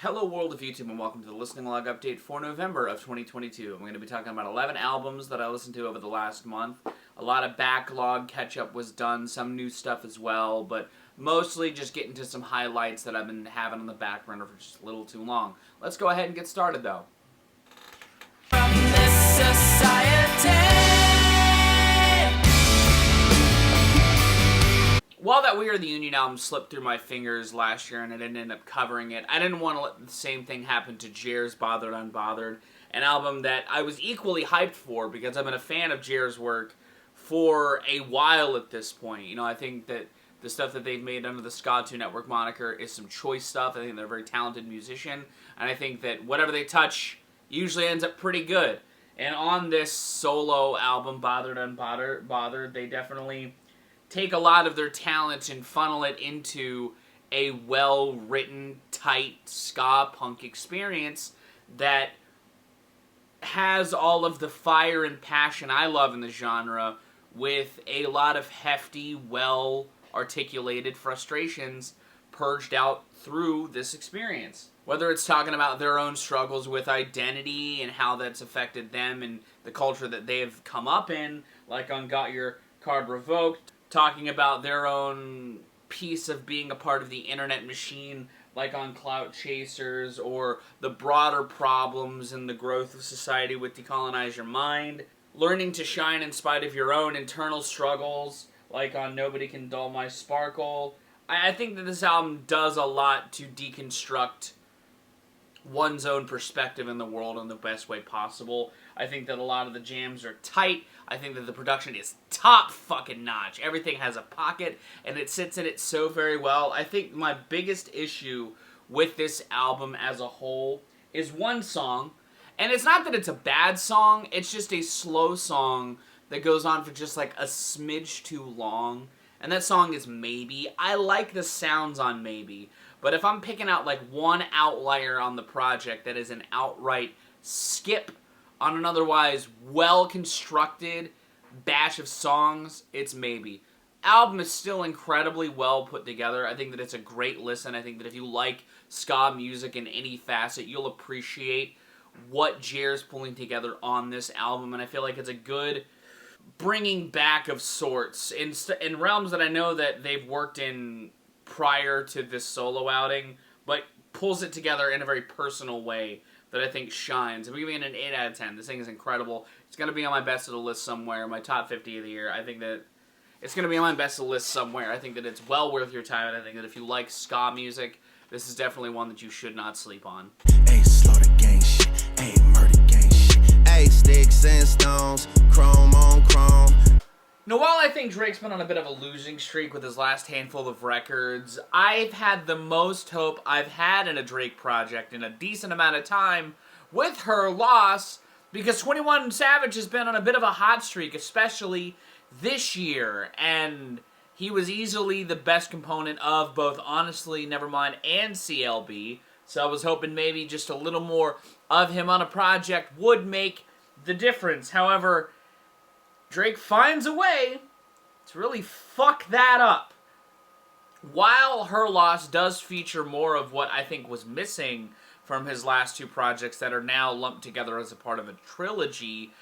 Hello world of YouTube and welcome to the listening log update for November of 2022. I'm going to be talking about 11 albums that I listened to over the last month. A lot of backlog catch-up was done, some new stuff as well, but mostly just getting to some highlights that I've been having on the back burner for just a little too long. Let's go ahead and get started though. From this society. While that We Are the Union album slipped through my fingers last year and I didn't end up covering it, I didn't want to let the same thing happen to Jer's Bothered, Unbothered, an album that I was equally hyped for because I've been a fan of Jer's work for a while at this point. You know, I think that the stuff that they've made under the Ska 2 Network moniker is some choice stuff. I think they're a very talented musician, and I think that whatever they touch usually ends up pretty good. And on this solo album, Bothered, Unbothered, they definitely take a lot of their talent and funnel it into a well-written, tight ska punk experience that has all of the fire and passion I love in the genre with a lot of hefty, well-articulated frustrations purged out through this experience. Whether it's talking about their own struggles with identity and how that's affected them and the culture that they've come up in, like on Got Your Card Revoked, talking about their own piece of being a part of the internet machine, like on Clout Chasers, or the broader problems and the growth of society with Decolonize Your Mind, learning to shine in spite of your own internal struggles, like on Nobody Can Dull My Sparkle. I think that this album does a lot to deconstruct one's own perspective in the world in the best way possible. I think that a lot of the jams are tight. I think that the production is top fucking notch. Everything has a pocket, and it sits in it so very well. I think my biggest issue with this album as a whole is one song, and it's not that it's a bad song, it's just a slow song that goes on for just like a smidge too long, and that song is Maybe. I like the sounds on Maybe, but if I'm picking out like one outlier on the project that is an outright skip on an otherwise well-constructed batch of songs, it's Maybe. Album is still incredibly well put together. I think that it's a great listen. I think that if you like ska music in any facet, you'll appreciate what Jer's pulling together on this album, and I feel like it's a good bringing back of sorts in realms that I know that they've worked in prior to this solo outing, but pulls it together in a very personal way that I think shines. I'm giving it an 8 out of 10. This thing is incredible. It's going to be on my best of the list somewhere, my top 50 of the year. I think that it's going to be on my best of the list somewhere. I think that it's well worth your time, and I think that if you like ska music, this is definitely one that you should not sleep on. Hey, slaughter gang shit. Hey, murder gang shit. Hey, sticks and stones, chrome on chrome. Now, while I think Drake's been on a bit of a losing streak with his last handful of records, I've had the most hope I've had in a Drake project in a decent amount of time with Her Loss, because 21 Savage has been on a bit of a hot streak, especially this year, and he was easily the best component of both Honestly, Nevermind, and CLB, so I was hoping maybe just a little more of him on a project would make the difference. However, Drake finds a way to really fuck that up. While Her Loss does feature more of what I think was missing from his last two projects that are now lumped together as a part of a trilogy,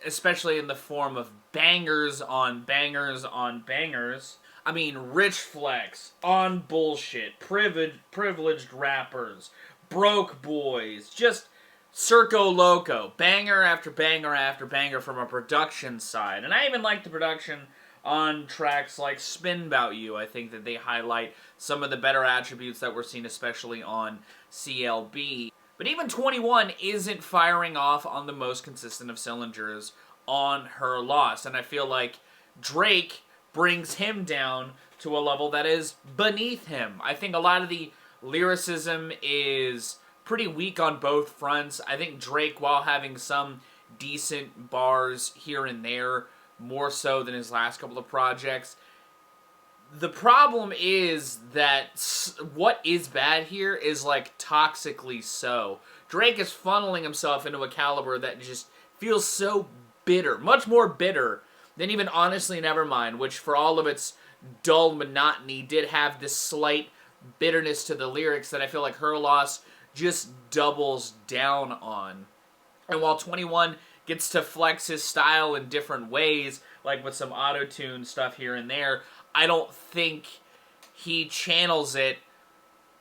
especially in the form of bangers on bangers on bangers, I mean Rich Flex, On Bullshit, Privileged Rappers, Broke Boys, just Circo Loco, banger after banger after banger from a production side. And I even like the production on tracks like Spin 'Bout You. I think that they highlight some of the better attributes that we're seeing, especially on CLB. But even 21 isn't firing off on the most consistent of cylinders on Her Loss. And I feel like Drake brings him down to a level that is beneath him. I think a lot of the lyricism is pretty weak on both fronts. I think Drake, while having some decent bars here and there, more so than his last couple of projects, the problem is that what is bad here is like toxically so. Drake is funneling himself into a caliber that just feels so bitter, much more bitter than even Honestly Nevermind, which for all of its dull monotony did have this slight bitterness to the lyrics that I feel like Her Loss just doubles down on. And while 21 gets to flex his style in different ways, like with some auto-tune stuff here and there, I don't think he channels it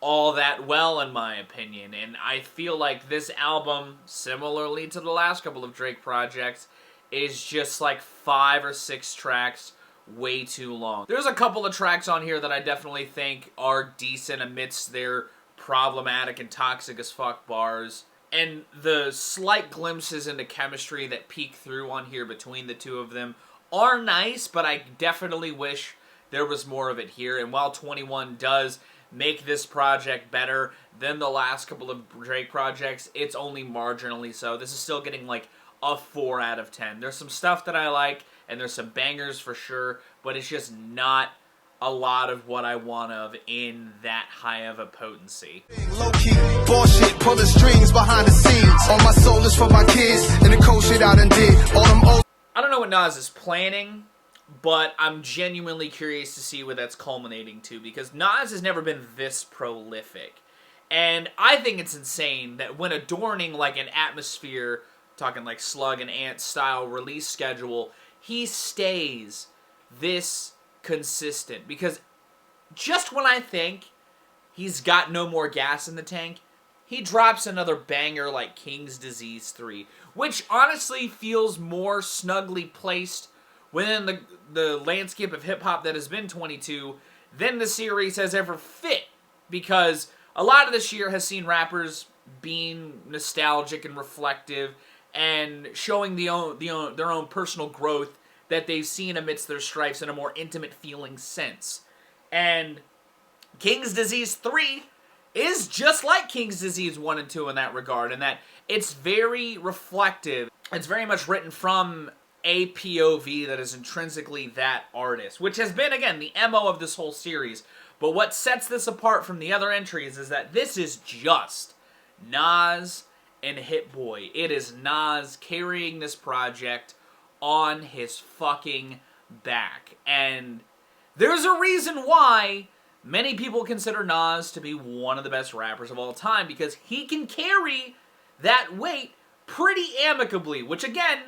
all that well, in my opinion. And I feel like this album, similarly to the last couple of Drake projects, is just like 5 or 6 tracks way too long. There's a couple of tracks on here that I definitely think are decent amidst their problematic and toxic as fuck bars. And the slight glimpses into chemistry that peek through on here between the two of them are nice, but I definitely wish there was more of it here. And while 21 does make this project better than the last couple of Drake projects, it's only marginally so. This is still getting like a 4 out of 10. There's some stuff that I like, and there's some bangers for sure, but it's just not a lot of what I want of in that high of a potency. Low-key, bullshit, pulling strings behind the scenes. All my soul is for my kids, and the cold shit I done did. All them old... I don't know what Nas is planning, but I'm genuinely curious to see where that's culminating to, because Nas has never been this prolific. And I think it's insane that when adorning like an Atmosphere, talking like Slug and Ant style release schedule, he stays this consistent. Because just when I think he's got no more gas in the tank, he drops another banger like King's Disease 3, which honestly feels more snugly placed within the landscape of hip-hop that has been 22 than the series has ever fit. Because a lot of this year has seen rappers being nostalgic and reflective and showing their own personal growth that they've seen amidst their strifes in a more intimate feeling sense. And King's Disease 3 is just like King's Disease 1 and 2 in that regard, in that it's very reflective. It's very much written from a POV that is intrinsically that artist, which has been, again, the MO of this whole series. But what sets this apart from the other entries is that this is just Nas and Hit Boy. It is Nas carrying this project on his fucking back. And there's a reason why many people consider Nas to be one of the best rappers of all time, because he can carry that weight pretty amicably, which again,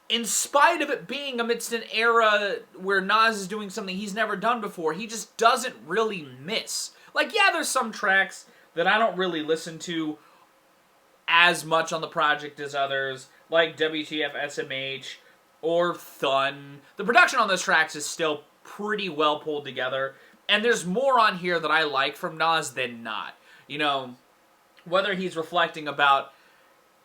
in spite of it being amidst an era where Nas is doing something he's never done before, he just doesn't really miss. Like, yeah, there's some tracks that I don't really listen to as much on the project as others, like WTF SMH or Thun. The production on those tracks is still pretty well pulled together, and there's more on here that I like from Nas than not. You know, whether he's reflecting about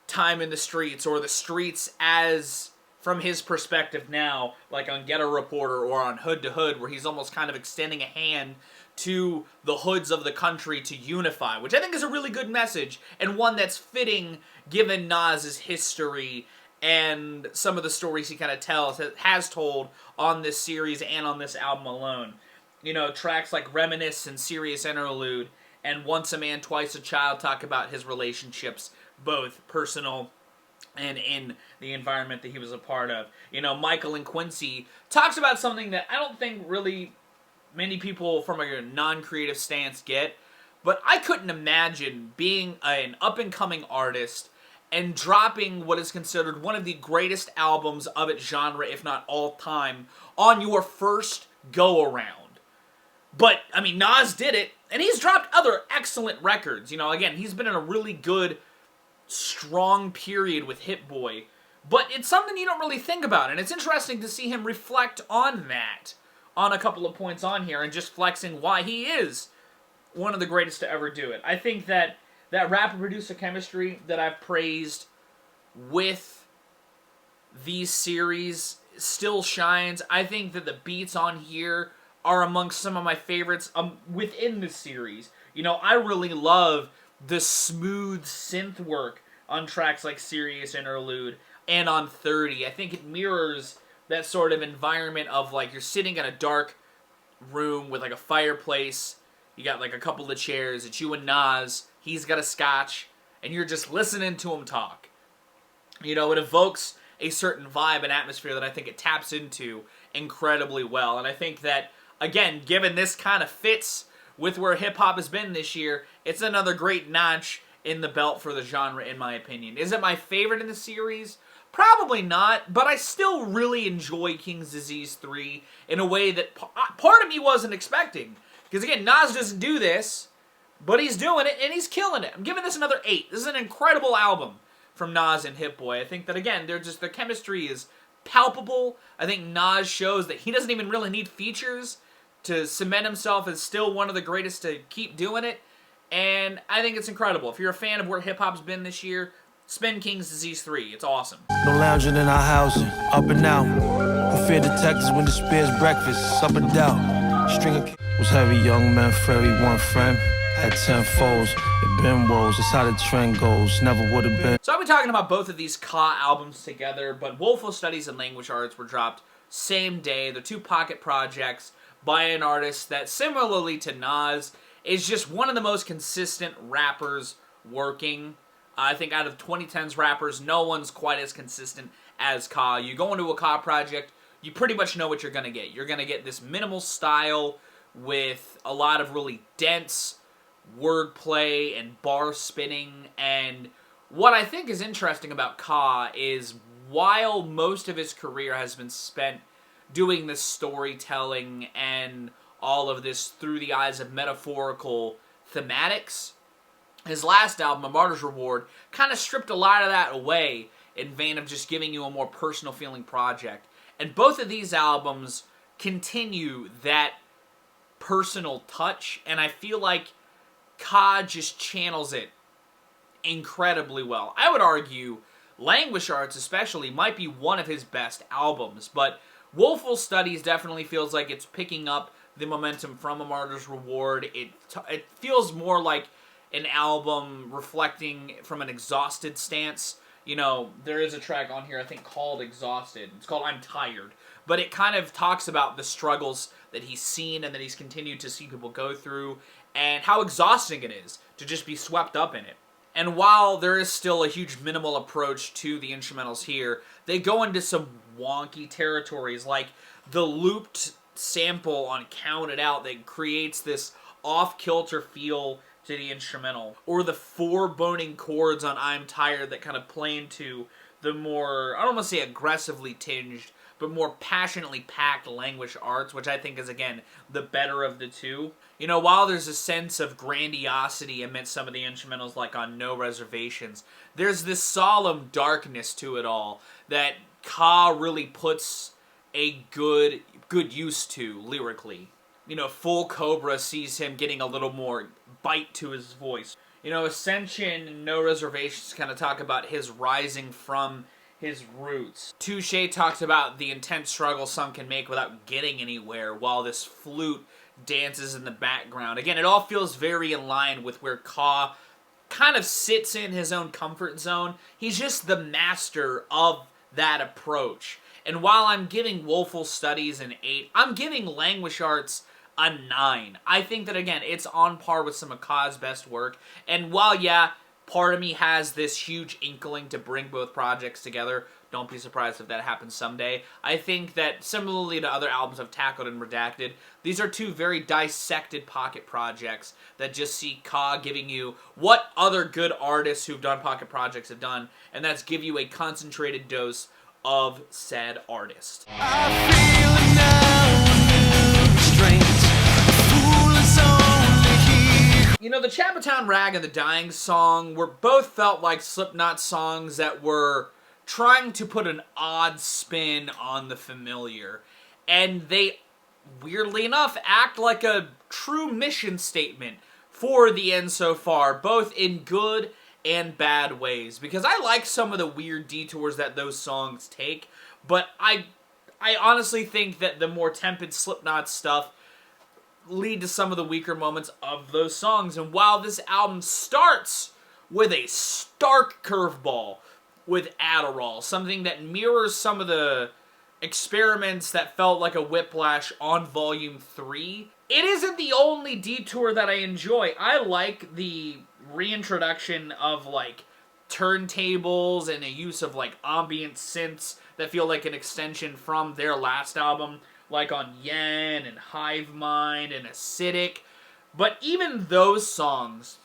time in the streets, or the streets as from his perspective now, like on Get a Reporter or on Hood to Hood, where he's almost kind of extending a hand to the hoods of the country to unify, which I think is a really good message, and one that's fitting given Nas's history and some of the stories he kind of has told on this series and on this album alone. You know, tracks like Reminisce and Serious Interlude and Once a Man, Twice a Child talk about his relationships, both personal and in the environment that he was a part of. You know, Michael and Quincy talks about something that I don't think really many people from a non-creative stance get, but I couldn't imagine being an up-and-coming artist and dropping what is considered one of the greatest albums of its genre, if not all time, on your first go-around. But, I mean, Nas did it, and he's dropped other excellent records. You know, again, he's been in a really good, strong period with Hit Boy, but it's something you don't really think about, and it's interesting to see him reflect on that on a couple of points on here, and just flexing why he is one of the greatest to ever do it. I think that rapper-producer chemistry that I've praised with these series still shines. I think that the beats on here are amongst some of my favorites within the series. You know, I really love the smooth synth work on tracks like Serious Interlude and on 30. I think it mirrors that sort of environment of, like, you're sitting in a dark room with, like, a fireplace. You got, like, a couple of chairs. It's you and Nas. He's got a scotch. And you're just listening to him talk. You know, it evokes a certain vibe and atmosphere that I think it taps into incredibly well. And I think that, again, given this kind of fits with where hip-hop has been this year, it's another great notch in the belt for the genre, in my opinion. Is it my favorite in the series? Probably not, but I still really enjoy King's Disease 3 in a way that part of me wasn't expecting. Because again, Nas doesn't do this, but he's doing it, and he's killing it. I'm giving this another 8. This is an incredible album from Nas and Hit Boy. I think that, again, their chemistry is palpable. I think Nas shows that he doesn't even really need features to cement himself as still one of the greatest to keep doing it. And I think it's incredible. If you're a fan of where hip-hop's been this year, spin King's Disease 3. It's awesome. No lounging in our housing, up and out. We fear detectives when despair's breakfast, up and down. String of was heavy, young man, fairy, one friend. Had 10 foes, it been woes, that's how the trend goes, never would have been. So I'll be talking about both of these Ka albums together, but Woeful Studies and Languish Arts were dropped same day. They're 2 pocket projects by an artist that, similarly to Nas, is just one of the most consistent rappers working. I think out of 2010's rappers, no one's quite as consistent as Ka. You go into a Ka project, you pretty much know what you're going to get. You're going to get this minimal style with a lot of really dense wordplay and bar spinning. And what I think is interesting about Ka is while most of his career has been spent doing this storytelling and all of this through the eyes of metaphorical thematics, his last album, A Martyr's Reward, kind of stripped a lot of that away in vain of just giving you a more personal feeling project. And both of these albums continue that personal touch, and I feel like Ka just channels it incredibly well. I would argue Languish Arts especially might be one of his best albums, but Woeful Studies definitely feels like it's picking up the momentum from A Martyr's Reward. It feels more like an album reflecting from an exhausted stance. You know, there is a track on here, I think, called Exhausted. It's called I'm Tired. But it kind of talks about the struggles that he's seen and that he's continued to see people go through and how exhausting it is to just be swept up in it. And while there is still a huge minimal approach to the instrumentals here, they go into some wonky territories, like the looped sample on Count It Out that creates this off-kilter feel to the instrumental, or the 4 boning chords on I'm Tired that kind of play into the more, I don't want to say aggressively tinged, but more passionately packed Languish Arts, which I think is, again, the better of the two. You know, while there's a sense of grandiosity amidst some of the instrumentals, like on No Reservations, there's this solemn darkness to it all that Ka really puts a good use to lyrically. You know, Full Cobra sees him getting a little more bite to his voice. You know, Ascension and No Reservations kind of talk about his rising from his roots. Touché talks about the intense struggle some can make without getting anywhere, while this flute dances in the background. Again, it all feels very in line with where Ka kind of sits in his own comfort zone. He's just the master of that approach. And while I'm giving Woeful Studies an 8, I'm giving Languish Arts a 9. I think that, again, it's on par with some of Ka's best work. And while, yeah, part of me has this huge inkling to bring both projects together, don't be surprised if that happens someday. I think that, similarly to other albums I've tackled and redacted, these are 2 very dissected pocket projects that just see Ka giving you what other good artists who've done pocket projects have done, and that's give you a concentrated dose of said artist. You know, the Chappatown Rag and the Dying Song were both felt like Slipknot songs that were trying to put an odd spin on the familiar. And they, weirdly enough, act like a true mission statement for the end so far, both in good and bad ways. Because I like some of the weird detours that those songs take, but I honestly think that the more tepid Slipknot stuff lead to some of the weaker moments of those songs. And while this album starts with a stark curveball with Adderall, something that mirrors some of the experiments that felt like a whiplash on Volume 3, it isn't the only detour that I enjoy. I like the reintroduction of, like, turntables and a use of, like, ambient synths that feel like an extension from their last album, like on Yen and Hive Mind and Acidic. But even those songs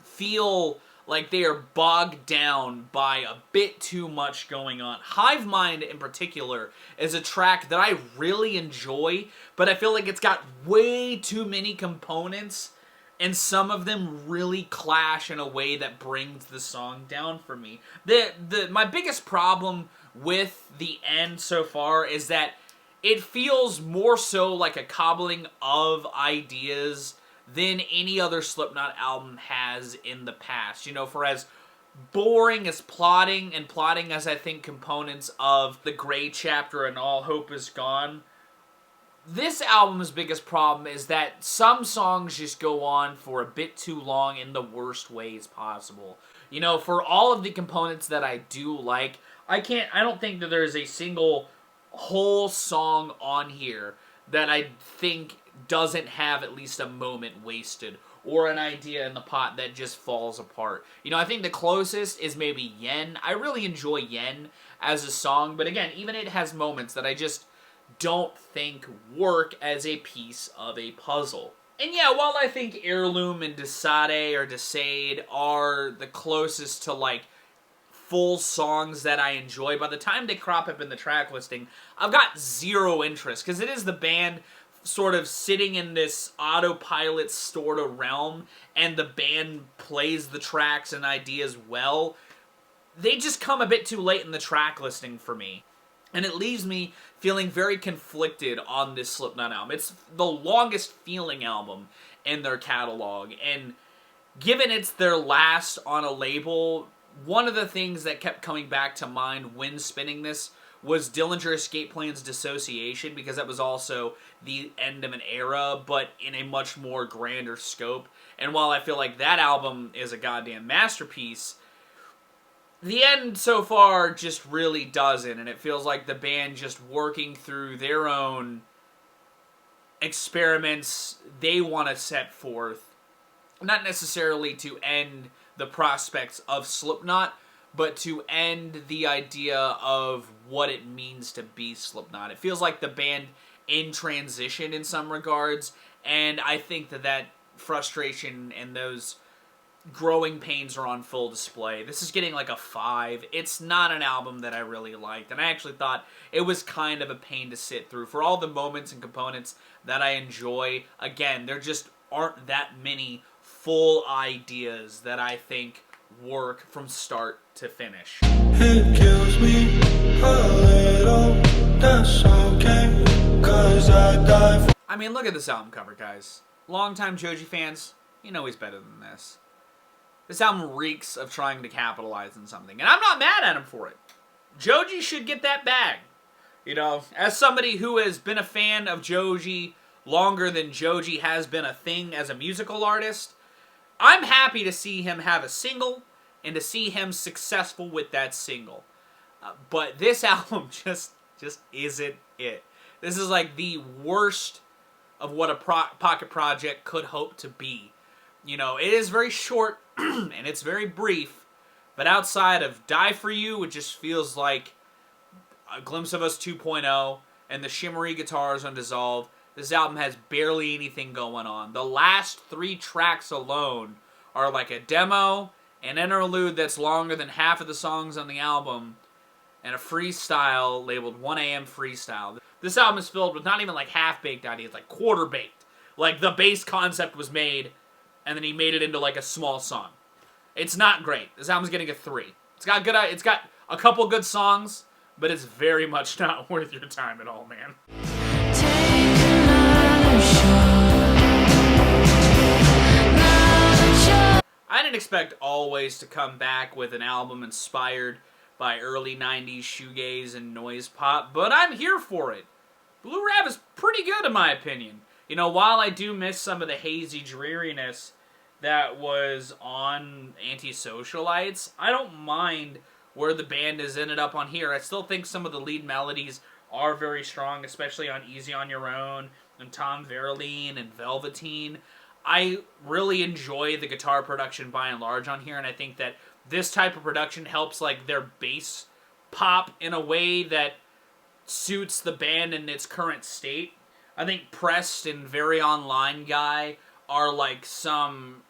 feel like they are bogged down by a bit too much going on. Hive Mind, in particular, is a track that I really enjoy, but I feel like it's got way too many components, and some of them really clash in a way that brings the song down for me. My biggest problem with the end so far is that it feels more so like a cobbling of ideas than any other Slipknot album has in the past. You know, for as boring as plotting as I think components of The Gray Chapter and All Hope Is Gone, this album's biggest problem is that some songs just go on for a bit too long in the worst ways possible. You know, for all of the components that I do like, I don't think that there's a single whole song on here that I think doesn't have at least a moment wasted or an idea in the pot that just falls apart. You know, I think the closest is maybe Yen. I really enjoy Yen as a song, but again, even it has moments that I just don't think work as a piece of a puzzle. And yeah, while I think Heirloom and Decade or Decade are the closest to, like, full songs that I enjoy, by the time they crop up in the track listing, I've got zero interest, because it is the band sort of sitting in this autopilot sort of realm, and the band plays the tracks and ideas well. They just come a bit too late in the track listing for me. And it leaves me feeling very conflicted on this Slipknot album. It's the longest feeling album in their catalog, and given it's their last on a label, one of the things that kept coming back to mind when spinning this was Dillinger Escape Plan's Dissociation, because that was also the end of an era, but in a much more grander scope. And while I feel like that album is a goddamn masterpiece, the end so far just really doesn't, and it feels like the band just working through their own experiments they want to set forth, not necessarily to end the prospects of Slipknot, but to end the idea of what it means to be Slipknot. It feels like the band in transition in some regards, and I think that frustration and those growing pains are on full display. This is getting like a 5. It's not an album that I really liked, and I actually thought it was kind of a pain to sit through. For all the moments and components that I enjoy, again, there just aren't that many full ideas that I think work from start to finish. It kills me a little, that's okay, 'cause I die for... I mean, look at this album cover, guys. Longtime Joji fans, you know he's better than this. This album reeks of trying to capitalize on something, and I'm not mad at him for it. Joji should get that bag. You know, as somebody who has been a fan of Joji longer than Joji has been a thing as a musical artist, I'm happy to see him have a single and to see him successful with that single. But this album just isn't it. This is like the worst of what a pocket project could hope to be. You know, it is very short and it's very brief, but outside of Die For You, it just feels like A Glimpse of Us 2.0 and the shimmery guitars on Dissolve. This album has barely anything going on. The last 3 tracks alone are like a demo, an interlude that's longer than half of the songs on the album, and a freestyle labeled 1 a.m. Freestyle. This album is filled with not even like half-baked ideas, like quarter-baked. Like the bass concept was made, and then he made it into like a small song. It's not great. This album's getting a 3. It's got a couple good songs, but it's very much not worth your time at all, man. I didn't expect Alvvays to come back with an album inspired by early 90s shoegaze and noise pop, but I'm here for it. Blue Rap is pretty good in my opinion. You know, while I do miss some of the hazy dreariness that was on Antisocialites, I don't mind where the band has ended up on here. I still think some of the lead melodies are very strong, especially on Easy On Your Own and Tom Verlaine and Velveteen. I really enjoy the guitar production by and large on here, and I think that this type of production helps like their bass pop in a way that suits the band in its current state. I think Pressed and Very Online Guy are like some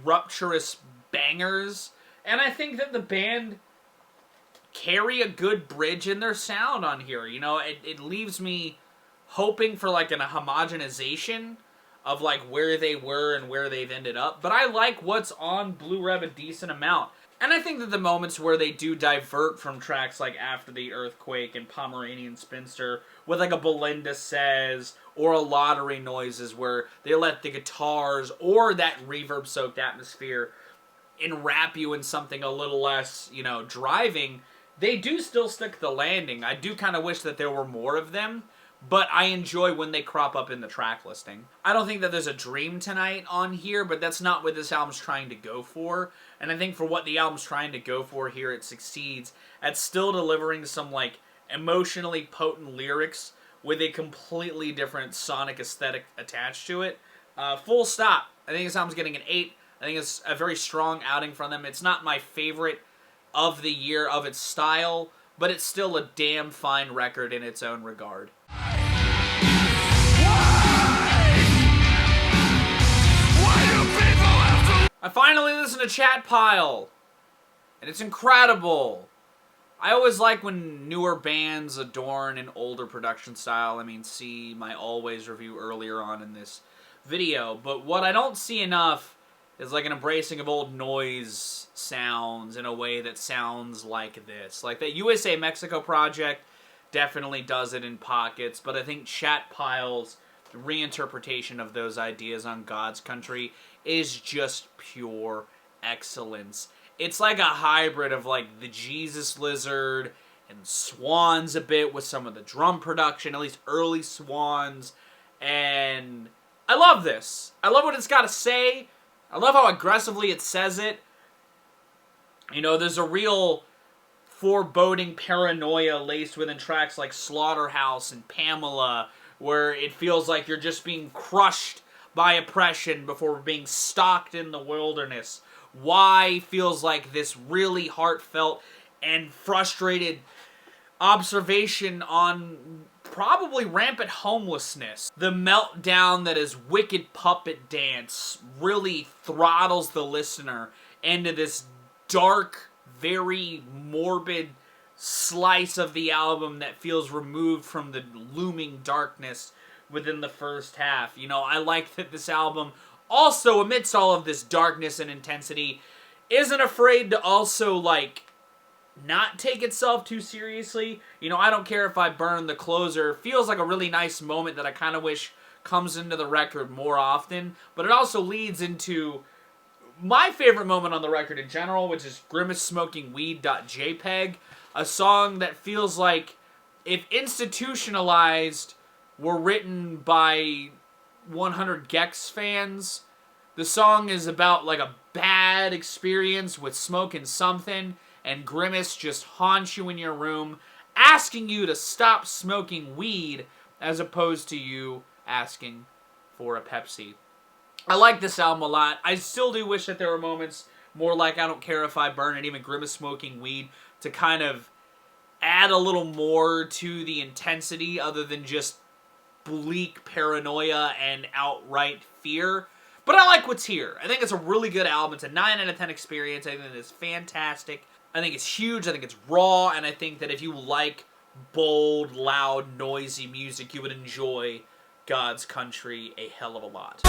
rapturous bangers, and I think that the band carry a good bridge in their sound on here. You know, it leaves me hoping for like a homogenization of like where they were and where they've ended up, but I like what's on Blue Rev a decent amount. And I think that the moments where they do divert from tracks like After the Earthquake and Pomeranian Spinster with like a Belinda Says or a Lottery Noises where they let the guitars or that reverb-soaked atmosphere enwrap you in something a little less, you know, driving, they do still stick the landing. I do kind of wish that there were more of them, but I enjoy when they crop up in the track listing. I don't think that there's a Dream Tonight on here, but that's not what this album's trying to go for. And I think for what the album's trying to go for here, it succeeds at still delivering some, like, emotionally potent lyrics with a completely different sonic aesthetic attached to it. Full stop. I think this album's getting an 8. I think it's a very strong outing from them. It's not my favorite of the year of its style, but it's still a damn fine record in its own regard. I finally listened to Chat Pile, and it's incredible. I always like when newer bands adorn an older production style. I mean, see my Alvvays review earlier on in this video, but what I don't see enough is like an embracing of old noise sounds in a way that sounds like this. Like that USA Mexico project definitely does it in pockets, but I think Chat Pile's reinterpretation of those ideas on God's Country is just pure excellence. It's like a hybrid of like the Jesus Lizard and Swans a bit with some of the drum production, at least early Swans, and I love this. I love what it's got to say. I love how aggressively it says it. You know, there's a real foreboding paranoia laced within tracks like Slaughterhouse and Pamela, where it feels like you're just being crushed by oppression before being stalked in the wilderness. Why feels like this really heartfelt and frustrated observation on probably rampant homelessness. The meltdown that is Wicked Puppet Dance really throttles the listener into this dark, very morbid slice of the album that feels removed from the looming darkness within the first half. You know, I like that this album also, amidst all of this darkness and intensity, isn't afraid to also, like, not take itself too seriously. You know, I Don't Care If I Burn, the closer, feels like a really nice moment that I kind of wish comes into the record more often, but it also leads into my favorite moment on the record in general, which is Grimace Smoking Weed.jpg, a song that feels like if Institutionalized were written by 100 Gex fans, the song is about like a bad experience with smoking something, and Grimace just haunts you in your room, asking you to stop smoking weed, as opposed to you asking for a Pepsi. I like this album a lot. I still do wish that there were moments more like I Don't Care If I Burn and even Grimace Smoking Weed to kind of add a little more to the intensity other than just bleak paranoia and outright fear. But I like what's here. I think it's a really good album. It's a 9 out of 10 experience. I think it's fantastic. I think it's huge. I think it's raw. And I think that if you like bold, loud, noisy music, you would enjoy God's Country a hell of a lot.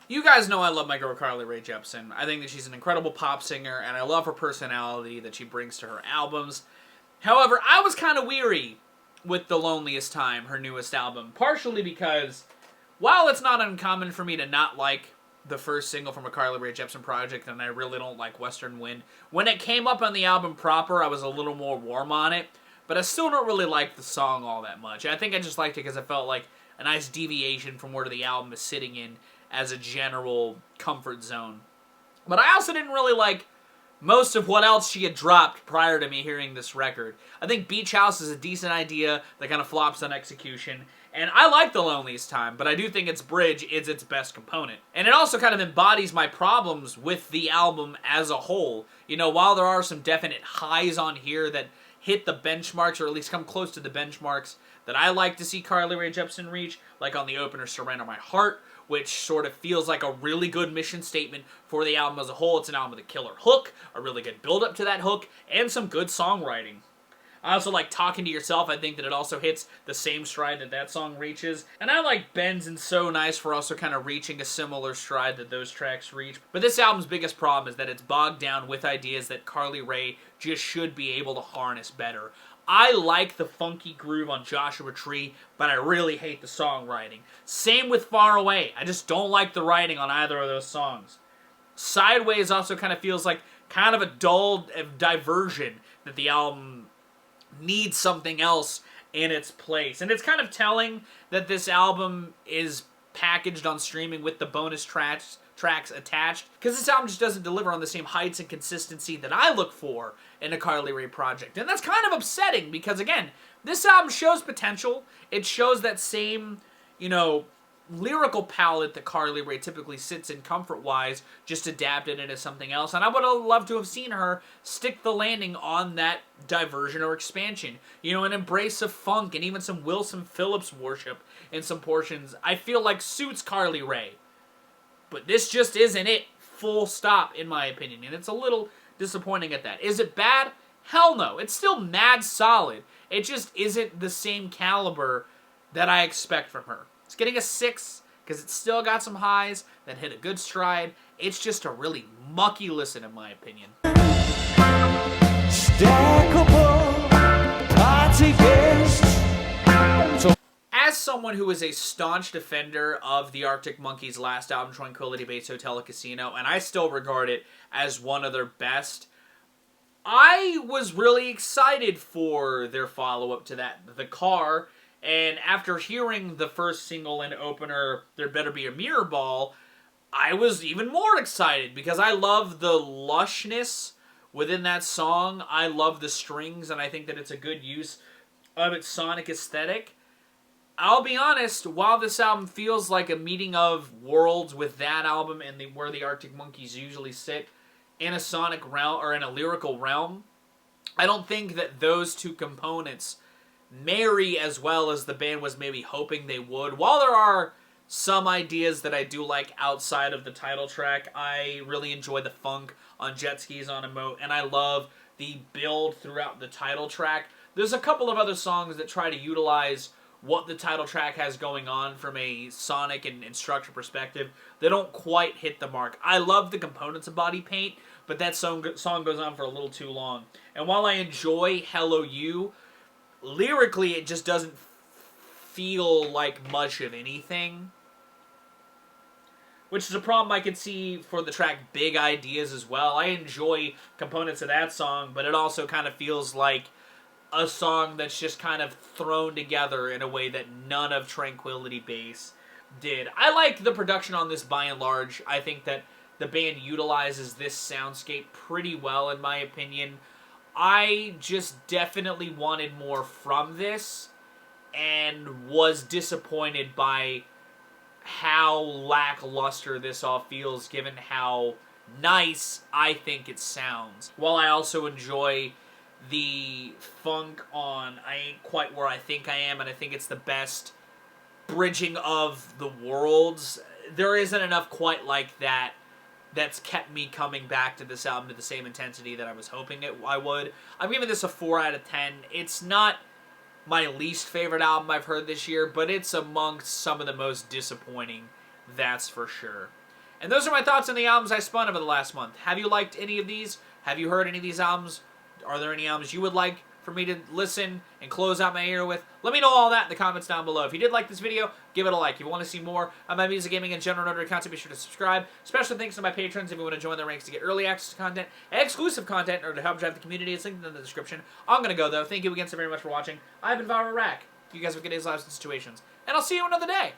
You guys know I love my girl Carly Rae Jepsen. I think that she's an incredible pop singer, and I love her personality that she brings to her albums. However, I was kind of weary with The Loneliest Time, her newest album, partially because, while it's not uncommon for me to not like the first single from a Carly Rae Jepsen project, and I really don't like Western Wind, when it came up on the album proper, I was a little more warm on it, but I still don't really like the song all that much. I think I just liked it because it felt like a nice deviation from where the album is sitting in as a general comfort zone. But I also didn't really like most of what else she had dropped prior to me hearing this record. I think Beach House is a decent idea that kind of flops on execution, and I like The Loneliest Time, but I do think its bridge is its best component. And it also kind of embodies my problems with the album as a whole. You know, while there are some definite highs on here that hit the benchmarks, or at least come close to the benchmarks that I like to see Carly Rae Jepsen reach, like on the opener Surrender My Heart, which sort of feels like a really good mission statement for the album as a whole. It's an album with a killer hook, a really good build-up to that hook, and some good songwriting. I also like Talking to Yourself. I think that it also hits the same stride that that song reaches. And I like Bends and So Nice for also kind of reaching a similar stride that those tracks reach. But this album's biggest problem is that it's bogged down with ideas that Carly Rae just should be able to harness better. I like the funky groove on Joshua Tree, but I really hate the songwriting. Same with Far Away. I just don't like the writing on either of those songs. Sideways also kind of feels like kind of a dull diversion that the album needs something else in its place. And it's kind of telling that this album is packaged on streaming with the bonus tracks attached, because this album just doesn't deliver on the same heights and consistency that I look for in a Carly Rae project. And that's kind of upsetting, because again, this album shows potential. It shows that same, lyrical palette that Carly Rae typically sits in comfort-wise, just adapted into something else. And I would have loved to have seen her stick the landing on that diversion or expansion. An embrace of funk and even some Wilson Phillips worship in some portions. I feel like suits Carly Rae. But this just isn't it, full stop, in my opinion. And it's a little disappointing at that. Is it bad? Hell no. It's still mad solid. It just isn't the same caliber that I expect from her. It's getting a 6 because it's still got some highs that hit a good stride. It's just a really mucky listen, in my opinion. Stackable party guest. As someone who is a staunch defender of the Arctic Monkeys' last album, Tranquility Base Hotel and Casino, and I still regard it as one of their best, I was really excited for their follow-up to that, The Car. And after hearing the first single and opener, There Better Be a Mirror Ball, I was even more excited because I love the lushness within that song. I love the strings, and I think that it's a good use of its sonic aesthetic. I'll be honest, while this album feels like a meeting of worlds with that album and where the Arctic Monkeys usually sit in a sonic realm or in a lyrical realm, I don't think that those two components marry as well as the band was maybe hoping they would. While there are some ideas that I do like outside of the title track, I really enjoy the funk on Jet Skis on a Moat, and I love the build throughout the title track. There's a couple of other songs that try to utilize what the title track has going on from a sonic and structure perspective. They don't quite hit the mark. I love the components of Body Paint, but that song goes on for a little too long. And while I enjoy Hello You, lyrically, it just doesn't feel like much of anything. Which is a problem I could see for the track Big Ideas as well. I enjoy components of that song, but it also kind of feels like a song that's just kind of thrown together in a way that none of Tranquility Base did. I like the production on this by and large. I think that the band utilizes this soundscape pretty well, in my opinion. I just definitely wanted more from this and was disappointed by how lackluster this all feels given how nice I think it sounds. While I also enjoy the funk on I Ain't Quite Where I Think I Am, and I think it's the best bridging of the worlds, there isn't enough quite like that that's kept me coming back to this album to the same intensity that I was hoping I would. I'm giving this a 4 out of 10. It's not my least favorite album I've heard this year, but it's amongst some of the most disappointing, that's for sure. And those are my thoughts on the albums I spun over the last month. Have you liked any of these? Have you heard any of these albums? Are there any albums you would like for me to listen and close out my year with? Let me know all that in the comments down below. If you did like this video, give it a like. If you want to see more of my music, gaming, and general nerdary content, be sure to subscribe. Special thanks to my patrons if you want to join the ranks to get early access to content, exclusive content, or to help drive the community. It's linked in the description. I'm going to go, though. Thank you again so very much for watching. I've been Viral Rack. You guys have a good day's lives and situations. And I'll see you another day.